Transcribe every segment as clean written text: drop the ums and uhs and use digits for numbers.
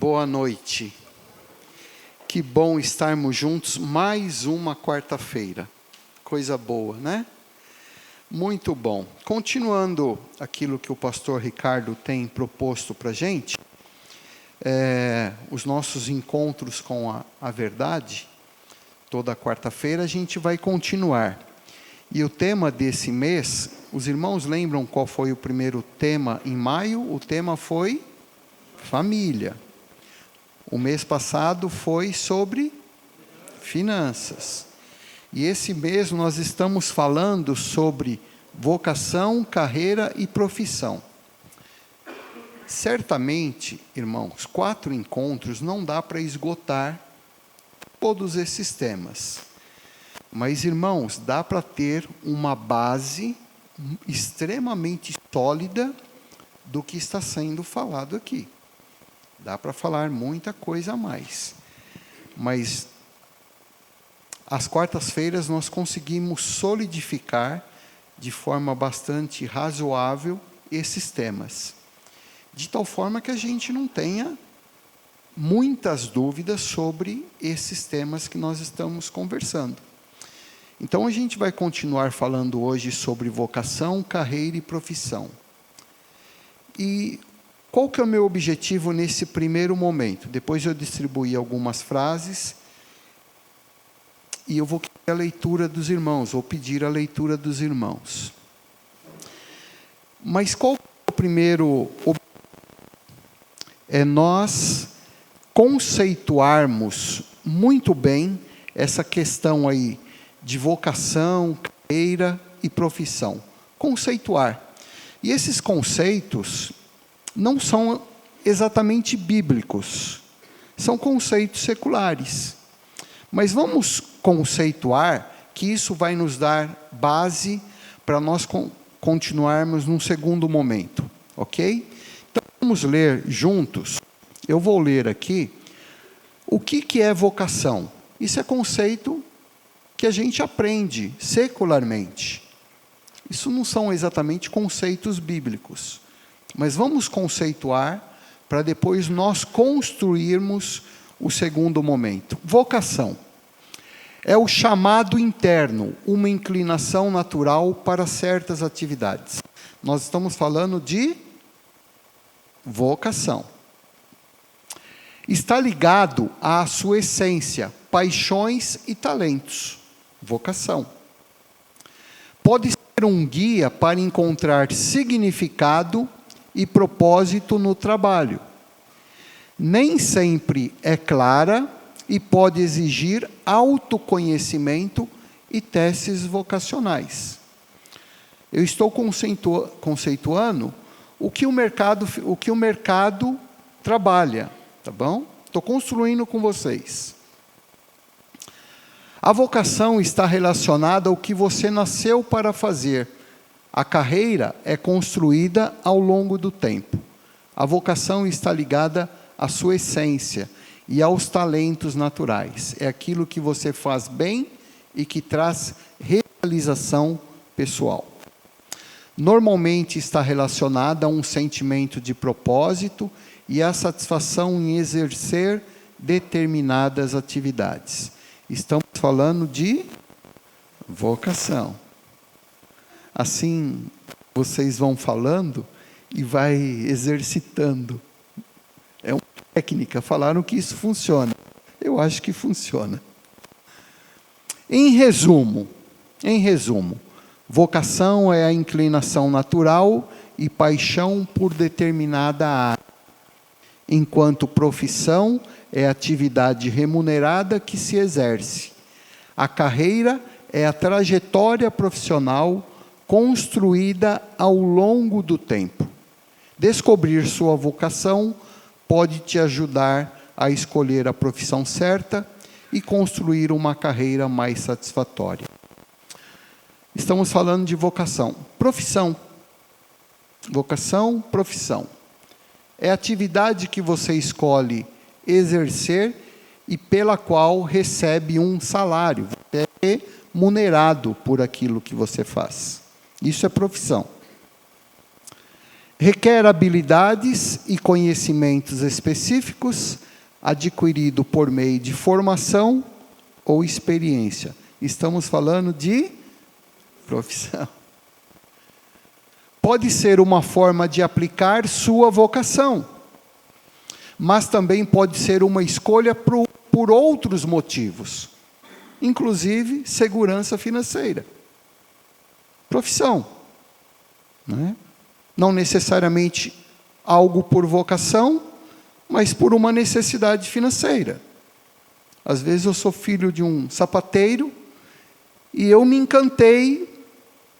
Boa noite. Que bom estarmos juntos mais uma quarta-feira. Coisa boa, né? Muito bom. Continuando aquilo que o pastor Ricardo tem proposto para a gente, os nossos encontros com a verdade, toda quarta-feira a gente vai continuar. E o tema desse mês, os irmãos lembram qual foi o primeiro tema em maio? O tema foi família. O mês passado foi sobre finanças. E esse mês nós estamos falando sobre vocação, carreira e profissão. Certamente, irmãos, 4 encontros não dá para esgotar todos esses temas. Mas, irmãos, dá para ter uma base extremamente sólida do que está sendo falado aqui. Dá para falar muita coisa a mais. Mas, às quartas-feiras, nós conseguimos solidificar de forma bastante razoável esses temas. De tal forma que a gente não tenha muitas dúvidas sobre esses temas que nós estamos conversando. Então, a gente vai continuar falando hoje sobre vocação, carreira e profissão. E qual que é o meu objetivo nesse primeiro momento? Depois eu distribuí algumas frases e eu vou querer a leitura dos irmãos, vou pedir a leitura dos irmãos. Mas qual que é o primeiro objetivo? É nós conceituarmos muito bem essa questão aí de vocação, carreira e profissão. Conceituar. E esses conceitos não são exatamente bíblicos, são conceitos seculares. Mas vamos conceituar que isso vai nos dar base para nós continuarmos num segundo momento, ok? Então, vamos ler juntos. Eu vou ler aqui o que é vocação. Isso é conceito que a gente aprende secularmente. Isso não são exatamente conceitos bíblicos. Mas vamos conceituar para depois nós construirmos o segundo momento. Vocação é o chamado interno, uma inclinação natural para certas atividades. Nós estamos falando de vocação. Está ligado à sua essência, paixões e talentos. Vocação. Pode ser um guia para encontrar significado e propósito no trabalho. Nem sempre é clara e pode exigir autoconhecimento e testes vocacionais. Eu estou conceituando o que o mercado trabalha, tá bom? Estou construindo com vocês. A vocação está relacionada ao que você nasceu para fazer. A carreira é construída ao longo do tempo. A vocação está ligada à sua essência e aos talentos naturais. É aquilo que você faz bem e que traz realização pessoal. Normalmente está relacionada a um sentimento de propósito e à satisfação em exercer determinadas atividades. Estamos falando de vocação. Assim, vocês vão falando e vai exercitando. É uma técnica, falaram que isso funciona. Eu acho que funciona. Em resumo, vocação é a inclinação natural e paixão por determinada área, enquanto profissão é a atividade remunerada que se exerce. A carreira é a trajetória profissional construída ao longo do tempo. Descobrir sua vocação pode te ajudar a escolher a profissão certa e construir uma carreira mais satisfatória. Estamos falando de vocação. Profissão. Vocação, profissão. É a atividade que você escolhe exercer e pela qual recebe um salário. Você é remunerado por aquilo que você faz. Isso é profissão. requer habilidades e conhecimentos específicos adquirido por meio de formação ou experiência. Estamos falando de profissão. Pode ser uma forma de aplicar sua vocação, mas também pode ser uma escolha por outros motivos, inclusive segurança financeira. Profissão, né? Não necessariamente algo por vocação, mas por uma necessidade financeira. Às vezes eu sou filho de um sapateiro e eu me encantei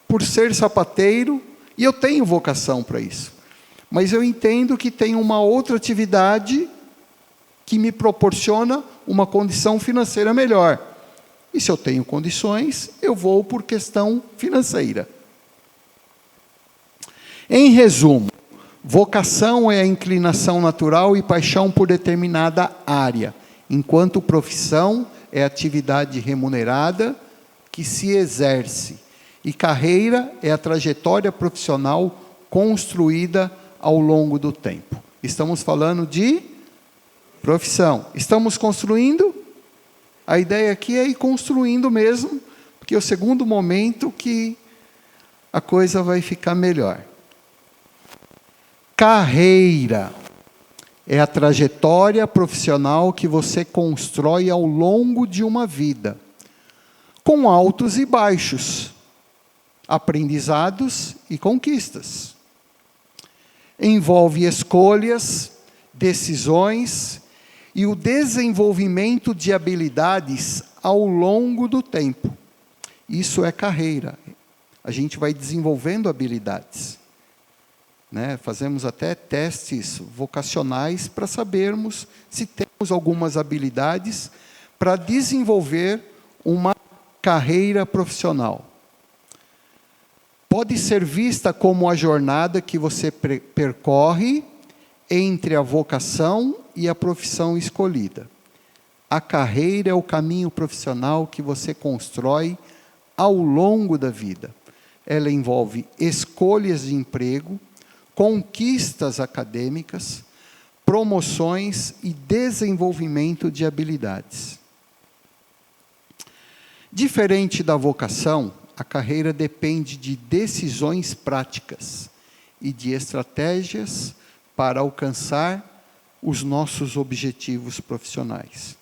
por ser sapateiro e eu tenho vocação para isso. Mas eu entendo que tem uma outra atividade que me proporciona uma condição financeira melhor. E se eu tenho condições, eu vou por questão financeira. Em resumo, vocação é a inclinação natural e paixão por determinada área, enquanto profissão é atividade remunerada que se exerce, e carreira é a trajetória profissional construída ao longo do tempo. Estamos falando de profissão. Estamos construindo? A ideia aqui é ir construindo mesmo, porque é o segundo momento que a coisa vai ficar melhor. Carreira é a trajetória profissional que você constrói ao longo de uma vida, com altos e baixos, aprendizados e conquistas. Envolve escolhas, decisões e o desenvolvimento de habilidades ao longo do tempo. Isso é carreira. A gente vai desenvolvendo habilidades, né? Fazemos até testes vocacionais para sabermos se temos algumas habilidades para desenvolver uma carreira profissional. Pode ser vista como a jornada que você percorre entre a vocação e a profissão escolhida. A carreira é o caminho profissional que você constrói ao longo da vida. Ela envolve escolhas de emprego, conquistas acadêmicas, promoções e desenvolvimento de habilidades. Diferente da vocação, a carreira depende de decisões práticas e de estratégias para alcançar os nossos objetivos profissionais.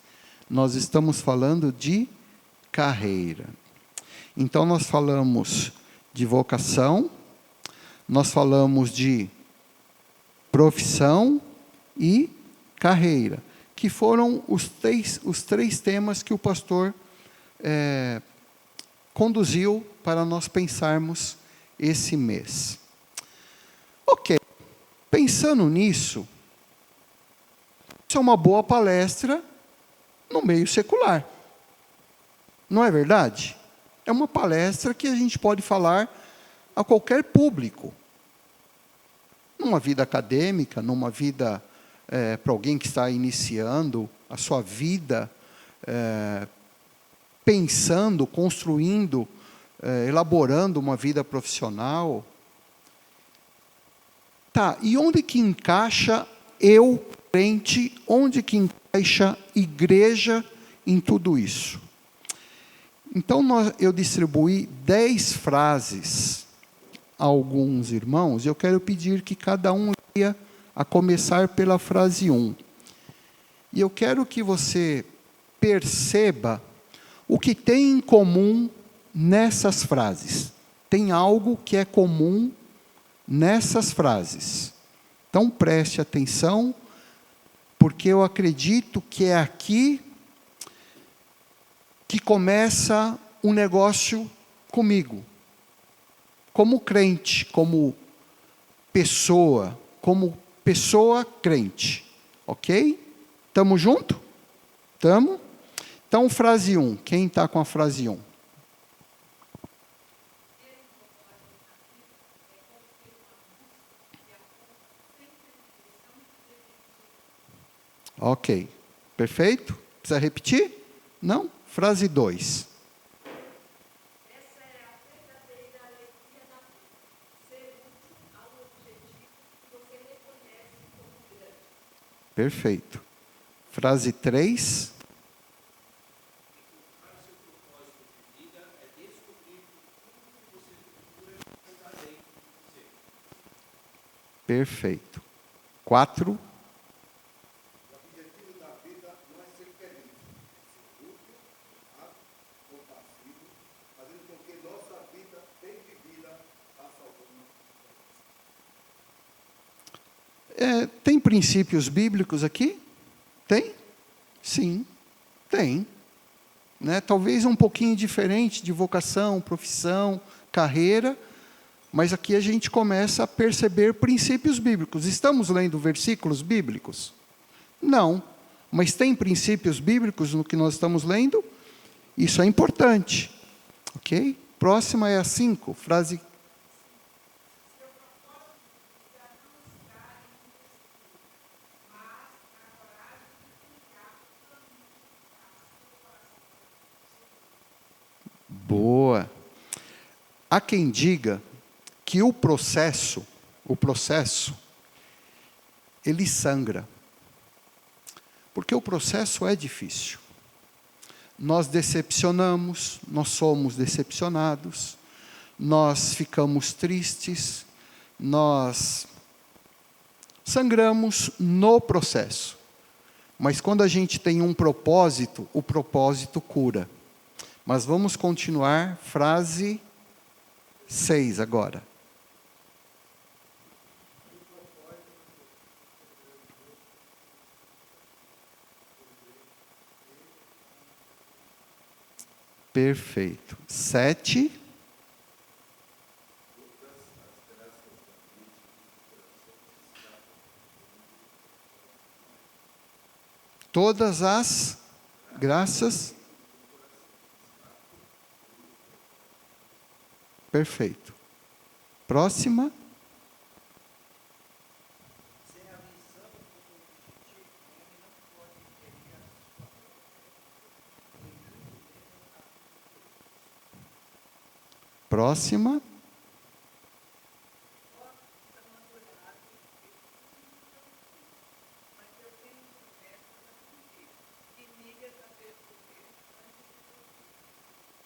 Nós estamos falando de carreira. Então, nós falamos de vocação, nós falamos de profissão e carreira, que foram os três temas que o pastor conduziu para nós pensarmos esse mês. Ok, pensando nisso, isso é uma boa palestra no meio secular. Não é verdade? É uma palestra que a gente pode falar a qualquer público. Numa vida acadêmica, numa vida para alguém que está iniciando a sua vida, pensando, construindo, elaborando uma vida profissional. Tá, e onde que encaixa eu, crente, onde que encaixa igreja em tudo isso? Então, eu distribuí 10 frases a alguns irmãos, eu quero pedir que cada um leia, a começar pela frase 1. E eu quero que você perceba o que tem em comum nessas frases. Tem algo que é comum nessas frases. Então, preste atenção, porque eu acredito que é aqui que começa um negócio comigo. Como crente, como pessoa crente. Ok? Estamos juntos? Estamos? Então, frase 1. Quem está com a frase 1? Ok. Perfeito? Precisa repetir? Não? Frase 2. Essa é a verdadeira alegria da vida, ser útil ao objetivo Perfeito. Frase 3. Perfeito. 4. O objetivo da vida não é ser feliz, ser útil, ou passivo, fazendo com que nossa vida bem vivida faça alguma. Tem princípios bíblicos aqui? Tem? Sim, tem. Né? Talvez um pouquinho diferente de vocação, profissão, carreira, mas aqui a gente começa a perceber princípios bíblicos. Estamos lendo versículos bíblicos? Não. Mas tem princípios bíblicos no que nós estamos lendo? Isso é importante. Ok? Próxima é a 5, frase. Boa. Há quem diga que o processo, ele sangra. Porque o processo é difícil. Nós decepcionamos, nós somos decepcionados, nós ficamos tristes, nós sangramos no processo. Mas quando a gente tem um propósito, o propósito cura. Mas vamos continuar, frase 6 agora. Perfeito. 7. Todas as graças. Perfeito. Próxima. Próxima.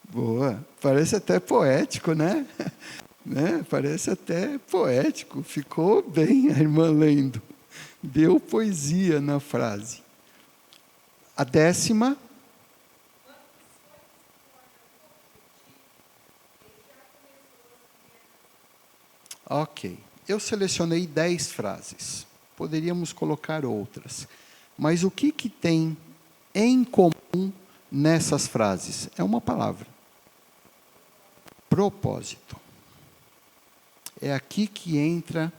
Boa. Parece até poético, né? Parece até poético. Ficou bem a irmã lendo. Deu poesia na frase. A 10ª. Ok. Eu selecionei 10 frases. Poderíamos colocar outras. Mas o que tem em comum nessas frases? É uma palavra. Propósito. É aqui que entra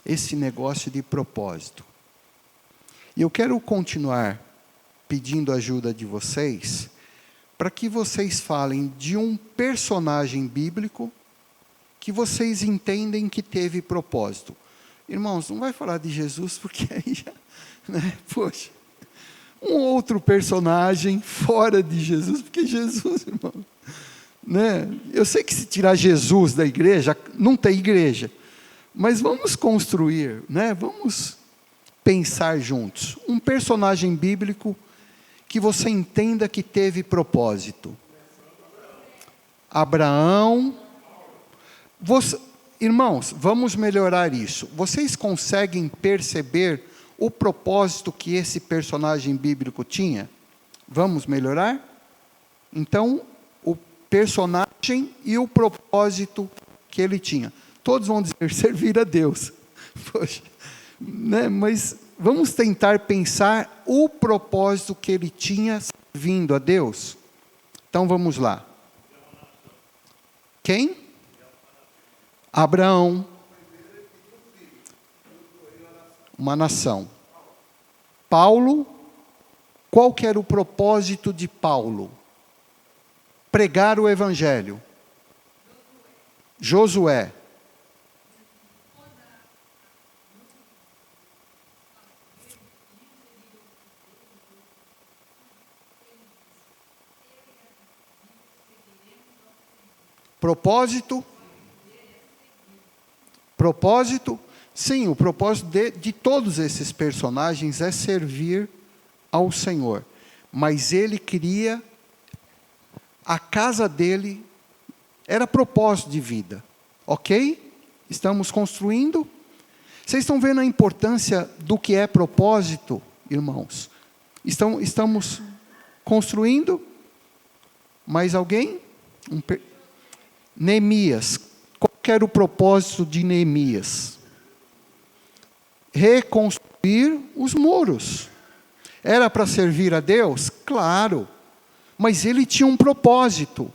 esse negócio de propósito. E eu quero continuar pedindo ajuda de vocês, para que vocês falem de um personagem bíblico que vocês entendem que teve propósito. Irmãos, não vai falar de Jesus, porque aí já, poxa, um outro personagem fora de Jesus, porque Jesus, irmão, eu sei que se tirar Jesus da igreja, não tem igreja, mas vamos construir, vamos pensar juntos, um personagem bíblico que você entenda que teve propósito. Abraão. Irmãos, vamos melhorar isso. Vocês conseguem perceber o propósito que esse personagem bíblico tinha? Vamos melhorar? Então, o personagem e o propósito que ele tinha. Todos vão dizer, servir a Deus. Poxa, mas vamos tentar pensar o propósito que ele tinha servindo a Deus. Então, vamos lá. Quem? Abraão, uma nação. Paulo, qual que era o propósito de Paulo? Pregar o evangelho. Josué. Propósito. Sim, o propósito de todos esses personagens é servir ao Senhor. Mas ele queria, a casa dele era propósito de vida. Ok? Estamos construindo? Vocês estão vendo a importância do que é propósito, irmãos? Estamos construindo? Mais alguém? Neemias. Qual que era o propósito de Neemias? Reconstruir os muros. Era para servir a Deus? Claro. Mas ele tinha um propósito.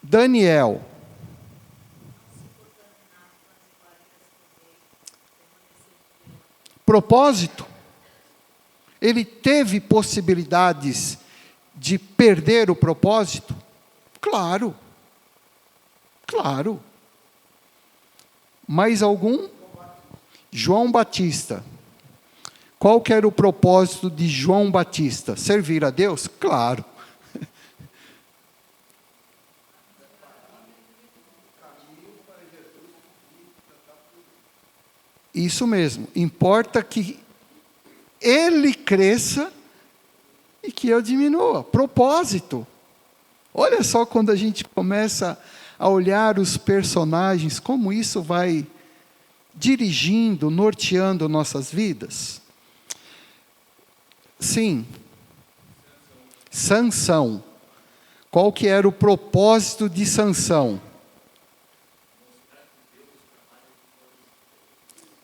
Daniel. Propósito. Ele teve possibilidades de perder o propósito? Claro. Claro. Mais algum? João Batista. Qual que era o propósito de João Batista? Servir a Deus? Claro. Isso mesmo. Importa que ele cresça e que eu diminua. Propósito. Olha só quando a gente começa a olhar os personagens, como isso vai dirigindo, norteando nossas vidas. Sim. Sansão. Qual que era o propósito de Sansão?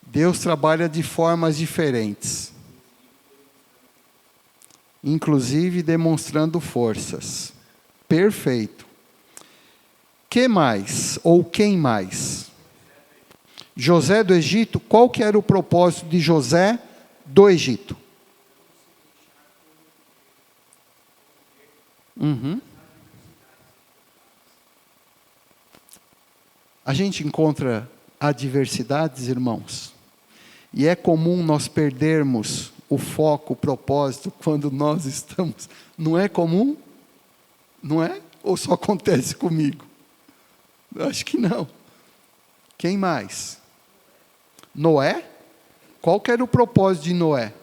Deus trabalha de formas diferentes. Inclusive demonstrando forças. Perfeito. Que mais? Ou quem mais? José do Egito. Qual que era o propósito de José do Egito? A gente encontra adversidades, irmãos. E é comum nós perdermos o foco, o propósito, quando nós estamos. Não é comum? Não é? Ou só acontece comigo? Eu acho que não. Quem mais? Noé? Qual que era o propósito de Noé?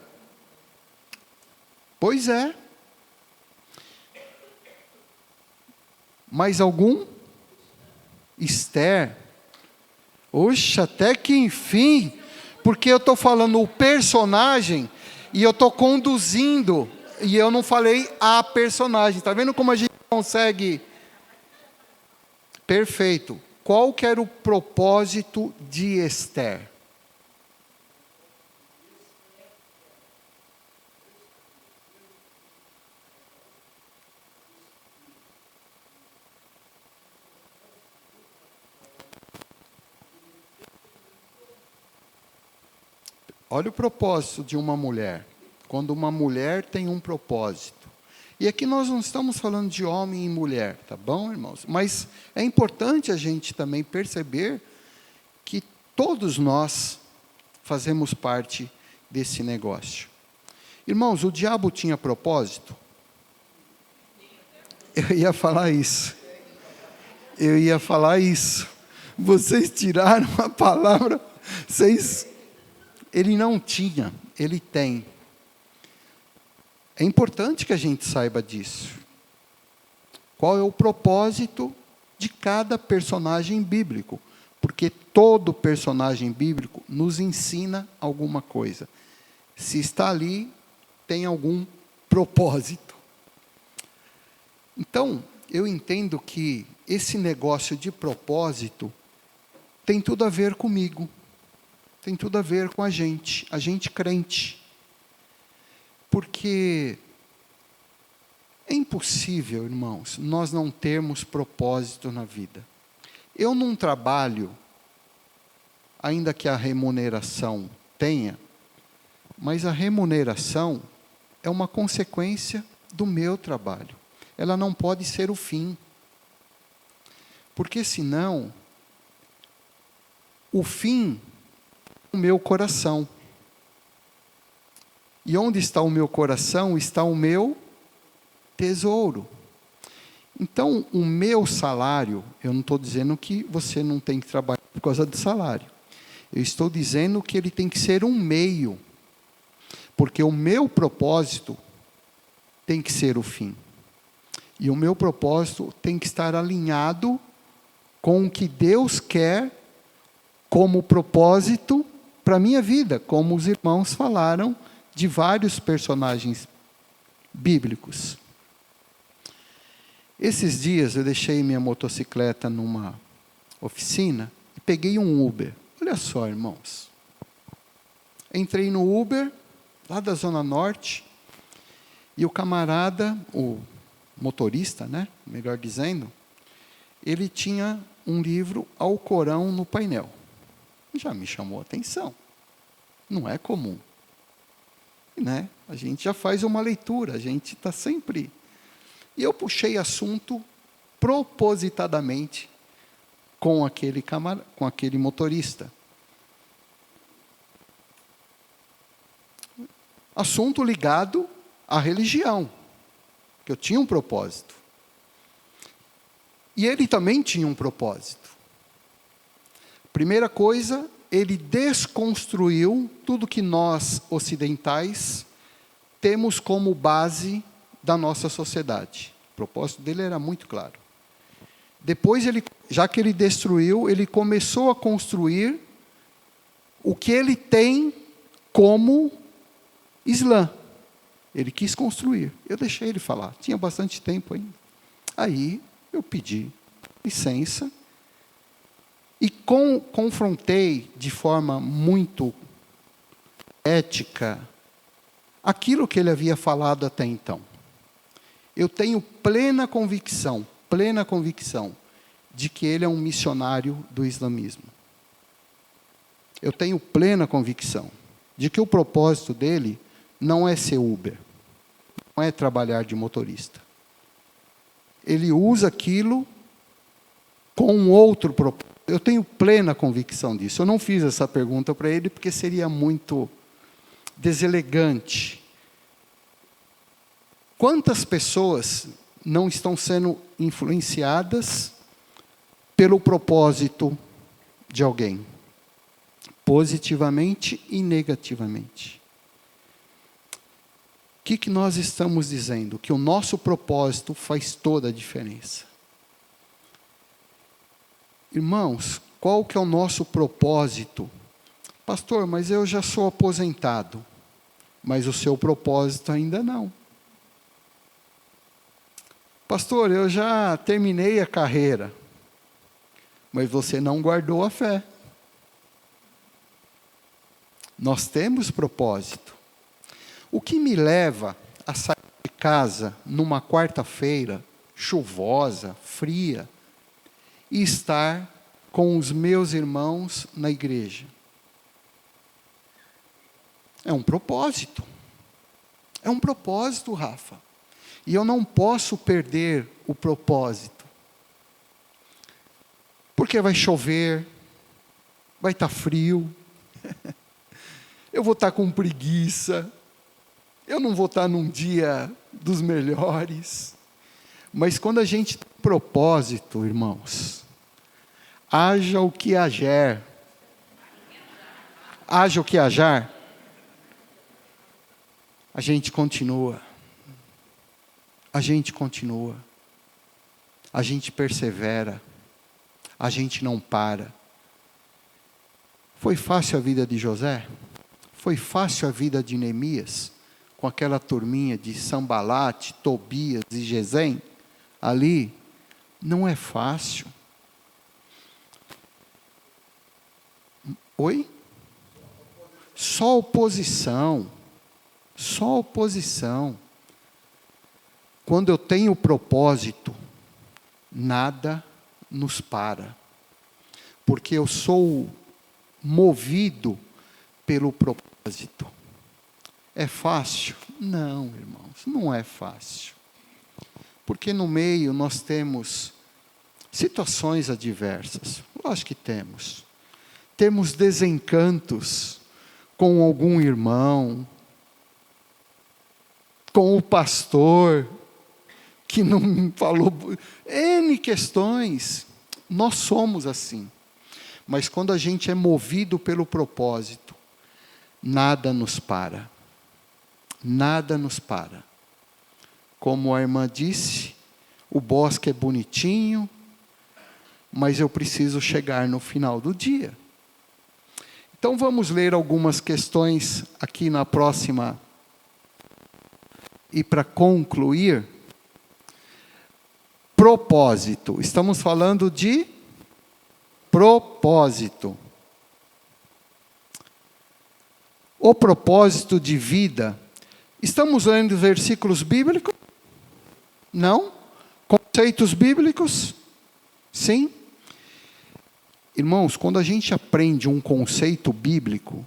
Pois é. Mais algum? Esther. Oxe, até que enfim, porque eu estou falando o personagem e eu estou conduzindo, e eu não falei a personagem. Está vendo como a gente consegue? Perfeito. Qual que era o propósito de Esther? Olha o propósito de uma mulher. Quando uma mulher tem um propósito. E aqui nós não estamos falando de homem e mulher, tá bom, irmãos? Mas é importante a gente também perceber que todos nós fazemos parte desse negócio. Irmãos, o diabo tinha propósito? Eu ia falar isso. Eu ia falar isso. Vocês tiraram a palavra, ele não tinha, ele tem. É importante que a gente saiba disso. Qual é o propósito de cada personagem bíblico? Porque todo personagem bíblico nos ensina alguma coisa. Se está ali, tem algum propósito. Então, eu entendo que esse negócio de propósito tem tudo a ver comigo. Tem tudo a ver com a gente crente. Porque é impossível, irmãos, nós não termos propósito na vida. Eu não trabalho, ainda que a remuneração tenha, mas a remuneração é uma consequência do meu trabalho. Ela não pode ser o fim. Porque senão, o fim é o meu coração. E onde está o meu coração, está o meu tesouro. Então, o meu salário, eu não estou dizendo que você não tem que trabalhar por causa do salário. Eu estou dizendo que ele tem que ser um meio, porque o meu propósito tem que ser o fim. E o meu propósito tem que estar alinhado com o que Deus quer como propósito para a minha vida, como os irmãos falaram de vários personagens bíblicos. Esses dias eu deixei minha motocicleta numa oficina e peguei um Uber. Olha só, irmãos. Entrei no Uber, lá da Zona Norte, e o camarada, o motorista, né, melhor dizendo, ele tinha um livro Alcorão no painel. Já me chamou a atenção. Não é comum. Né? A gente já faz uma leitura, a gente está sempre... E eu puxei assunto propositadamente com aquele motorista. Assunto ligado à religião, que eu tinha um propósito. E ele também tinha um propósito. Primeira coisa, ele desconstruiu tudo que nós, ocidentais, temos como base da nossa sociedade. O propósito dele era muito claro. Depois, já que ele destruiu, ele começou a construir o que ele tem como Islã. Ele quis construir. Eu deixei ele falar. Tinha bastante tempo ainda. Aí, eu pedi licença e confrontei de forma muito ética aquilo que ele havia falado até então. Eu tenho plena convicção de que ele é um missionário do islamismo. Eu tenho plena convicção de que o propósito dele não é ser Uber, não é trabalhar de motorista. Ele usa aquilo com um outro propósito. Eu tenho plena convicção disso. Eu não fiz essa pergunta para ele porque seria muito deselegante. Quantas pessoas não estão sendo influenciadas pelo propósito de alguém? Positivamente e negativamente. O que nós estamos dizendo? Que o nosso propósito faz toda a diferença. Irmãos, qual que é o nosso propósito? Pastor, mas eu já sou aposentado. Mas o seu propósito ainda não. Pastor, eu já terminei a carreira. Mas você não guardou a fé. Nós temos propósito. O que me leva a sair de casa numa quarta-feira, chuvosa, fria, e estar com os meus irmãos na igreja? É um propósito. É um propósito, Rafa. E eu não posso perder o propósito. Porque vai chover, vai estar frio, eu vou estar com preguiça, eu não vou estar num dia dos melhores. Mas quando a gente tem propósito, irmãos, haja o que hajar, a gente continua, a gente persevera, a gente não para. Foi fácil a vida de José? Foi fácil a vida de Neemias? Com aquela turminha de Sambalate, Tobias e Gesem ali? Não é fácil. Oi? Só oposição. Só oposição. Quando eu tenho propósito, nada nos para. Porque eu sou movido pelo propósito. É fácil? Não, irmãos, não é fácil. Porque no meio nós temos situações adversas. Lógico que temos. Temos desencantos com algum irmão, com o pastor, que não falou, N questões. Nós somos assim. Mas quando a gente é movido pelo propósito, nada nos para. Nada nos para. Como a irmã disse, o bosque é bonitinho, mas eu preciso chegar no final do dia. Então vamos ler algumas questões aqui na próxima. E para concluir, propósito. Estamos falando de propósito. O propósito de vida. Estamos lendo versículos bíblicos? Não? Conceitos bíblicos? Sim? Irmãos, quando a gente aprende um conceito bíblico,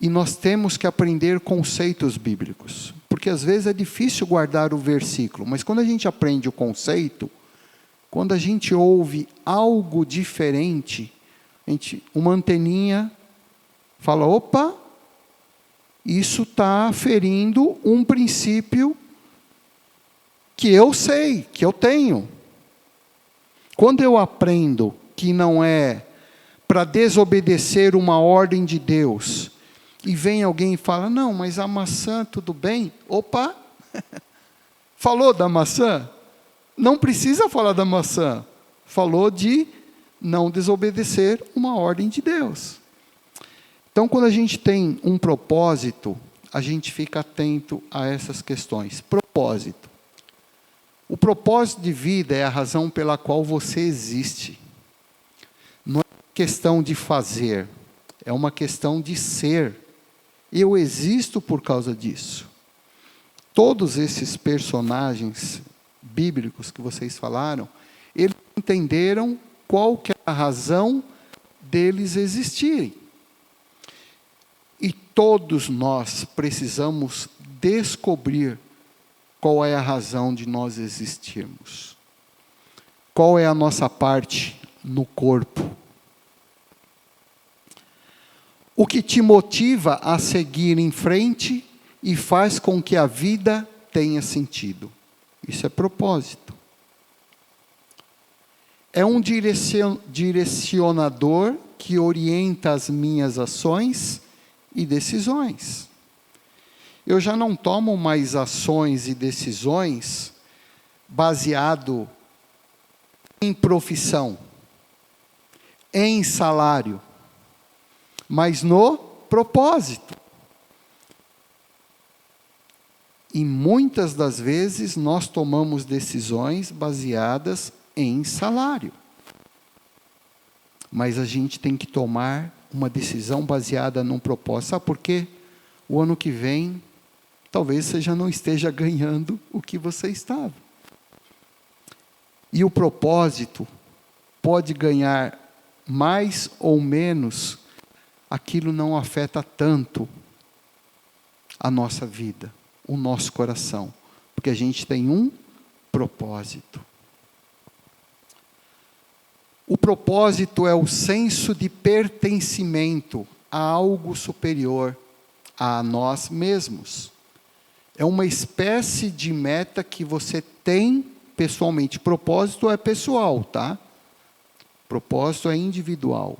e nós temos que aprender conceitos bíblicos, porque às vezes é difícil guardar o versículo, mas quando a gente aprende o conceito, quando a gente ouve algo diferente, uma anteninha fala, opa, isso está ferindo um princípio que eu sei, que eu tenho. Quando eu aprendo que não é para desobedecer uma ordem de Deus, e vem alguém e fala, não, mas a maçã, tudo bem? Opa, falou da maçã? Não precisa falar da maçã. Falou de não desobedecer uma ordem de Deus. Então, quando a gente tem um propósito, a gente fica atento a essas questões. Propósito. O propósito de vida é a razão pela qual você existe. Não é questão de fazer, é uma questão de ser. Eu existo por causa disso. Todos esses personagens bíblicos que vocês falaram, eles entenderam qual que é a razão deles existirem. E todos nós precisamos descobrir qual é a razão de nós existirmos. Qual é a nossa parte no corpo? O que te motiva a seguir em frente e faz com que a vida tenha sentido. Isso é propósito. É um direcionador que orienta as minhas ações e decisões. Eu já não tomo mais ações e decisões baseado em profissão, em salário, mas no propósito. E muitas das vezes nós tomamos decisões baseadas em salário. Mas a gente tem que tomar uma decisão baseada num propósito. Sabe por quê? O ano que vem, talvez você já não esteja ganhando o que você estava. E o propósito pode ganhar mais ou menos, aquilo não afeta tanto a nossa vida, o nosso coração, porque a gente tem um propósito. O propósito é o senso de pertencimento a algo superior a nós mesmos. É uma espécie de meta que você tem pessoalmente. Propósito é pessoal, tá? Propósito é individual.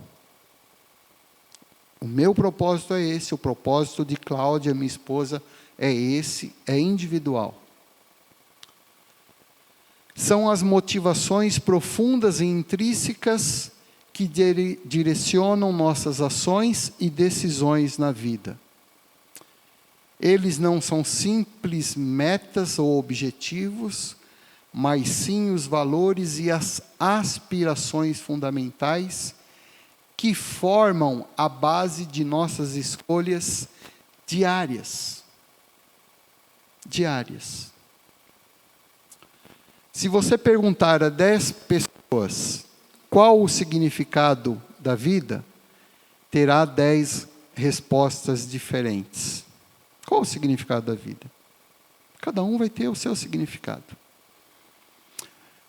O meu propósito é esse, o propósito de Cláudia, minha esposa, é esse, é individual. São as motivações profundas e intrínsecas que direcionam nossas ações e decisões na vida. Eles não são simples metas ou objetivos, mas sim os valores e as aspirações fundamentais que formam a base de nossas escolhas diárias. Diárias. Se você perguntar a 10 pessoas qual o significado da vida, terá 10 respostas diferentes. Qual o significado da vida? Cada um vai ter o seu significado.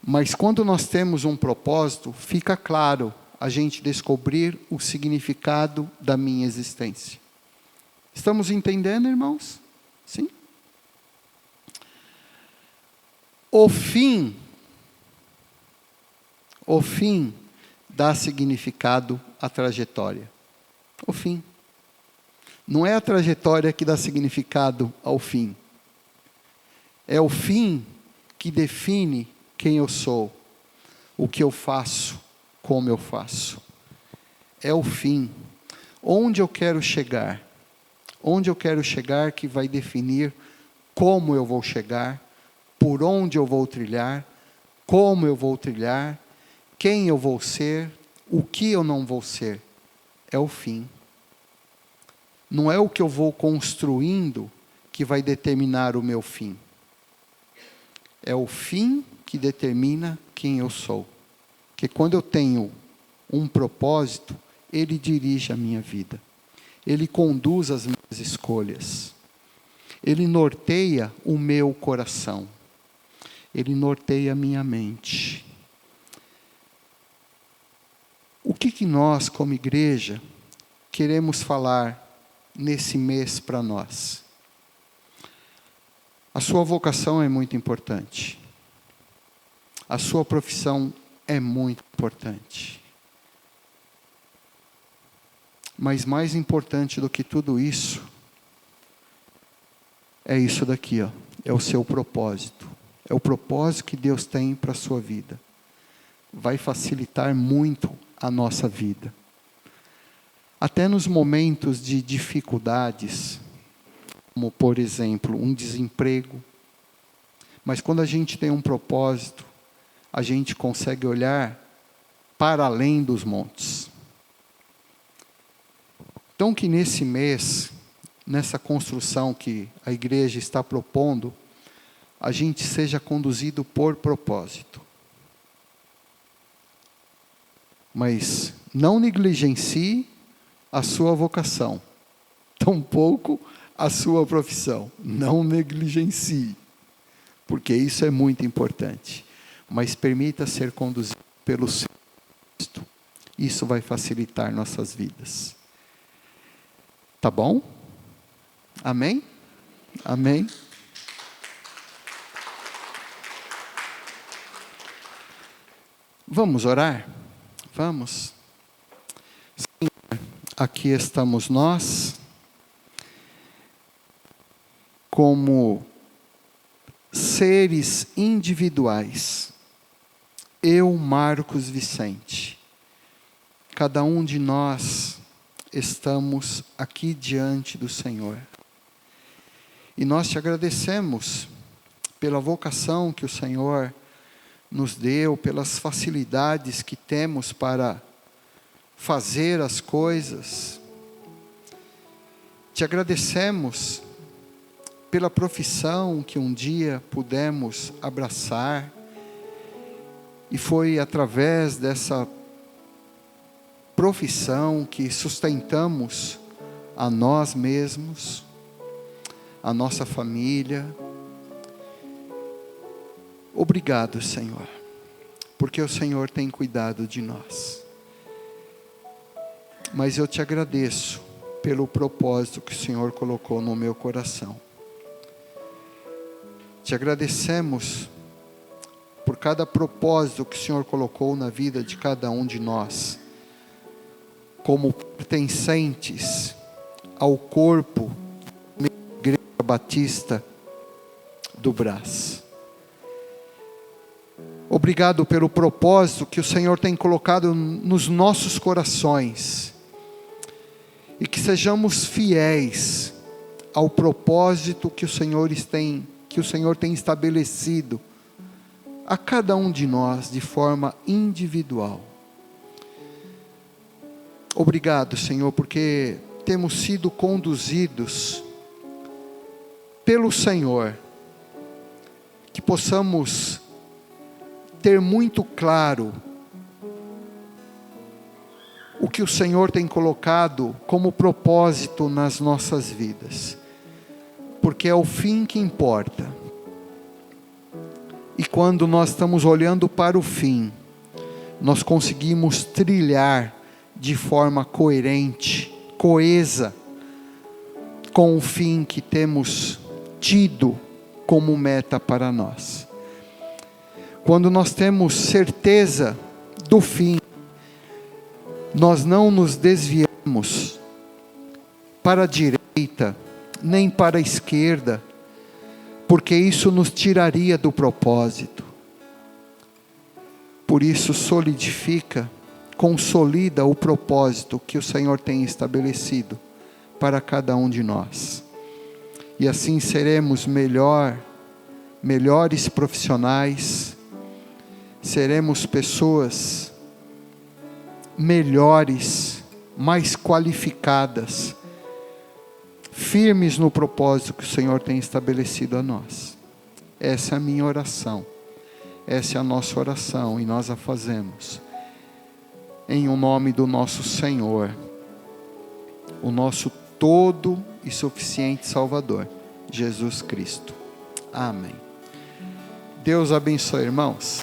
Mas quando nós temos um propósito, fica claro a gente descobrir o significado da minha existência. Estamos entendendo, irmãos? Sim? O fim dá significado à trajetória? O fim. Não é a trajetória que dá significado ao fim. É o fim que define quem eu sou, o que eu faço, como eu faço. É o fim. Onde eu quero chegar? Onde eu quero chegar que vai definir como eu vou chegar, por onde eu vou trilhar, como eu vou trilhar, quem eu vou ser, o que eu não vou ser. É o fim. Não é o que eu vou construindo que vai determinar o meu fim. É o fim que determina quem eu sou. Porque quando eu tenho um propósito, ele dirige a minha vida. Ele conduz as minhas escolhas. Ele norteia o meu coração. Ele norteia a minha mente. O que nós, como igreja, queremos falar nesse mês para nós? A sua vocação é muito importante. A sua profissão é muito importante. Mas mais importante do que tudo isso, é isso daqui, ó. É o seu propósito. É o propósito que Deus tem para a sua vida. Vai facilitar muito a nossa vida. Até nos momentos de dificuldades, como por exemplo, um desemprego. Mas quando a gente tem um propósito, a gente consegue olhar para além dos montes. Então que nesse mês, nessa construção que a igreja está propondo, a gente seja conduzido por propósito. Mas não negligencie a sua vocação, tampouco a sua profissão. Não negligencie, porque isso é muito importante. Mas permita ser conduzido pelo seu Cristo. Isso vai facilitar nossas vidas. Tá bom? Amém? Amém? Vamos orar? Vamos. Senhor, aqui estamos nós, como seres individuais. Eu, Marcos Vicente, cada um de nós estamos aqui diante do Senhor. E nós te agradecemos pela vocação que o Senhor nos deu, pelas facilidades que temos para fazer as coisas. Te agradecemos pela profissão que um dia pudemos abraçar, e foi através dessa profissão que sustentamos a nós mesmos, a nossa família. Obrigado, Senhor, porque o Senhor tem cuidado de nós. Mas eu te agradeço pelo propósito que o Senhor colocou no meu coração. Te agradecemos por cada propósito que o Senhor colocou na vida de cada um de nós, como pertencentes ao corpo da Igreja Batista do Brás. Obrigado pelo propósito que o Senhor tem colocado nos nossos corações, e que sejamos fiéis ao propósito que o Senhor tem estabelecido a cada um de nós de forma individual. Obrigado, Senhor, porque temos sido conduzidos pelo Senhor, que possamos ter muito claro o que o Senhor tem colocado como propósito nas nossas vidas, porque é o fim que importa. E quando nós estamos olhando para o fim, nós conseguimos trilhar de forma coerente, coesa, com o fim que temos tido como meta para nós. Quando nós temos certeza do fim, nós não nos desviamos para a direita, nem para a esquerda, porque isso nos tiraria do propósito. Por isso, solidifica, consolida o propósito que o Senhor tem estabelecido para cada um de nós. E assim seremos melhores profissionais, seremos pessoas melhores, mais qualificadas, firmes no propósito que o Senhor tem estabelecido a nós. Essa é a minha oração, essa é a nossa oração, e nós a fazemos em o nome do nosso Senhor, o nosso todo e suficiente Salvador, Jesus Cristo. Amém. Deus abençoe, irmãos.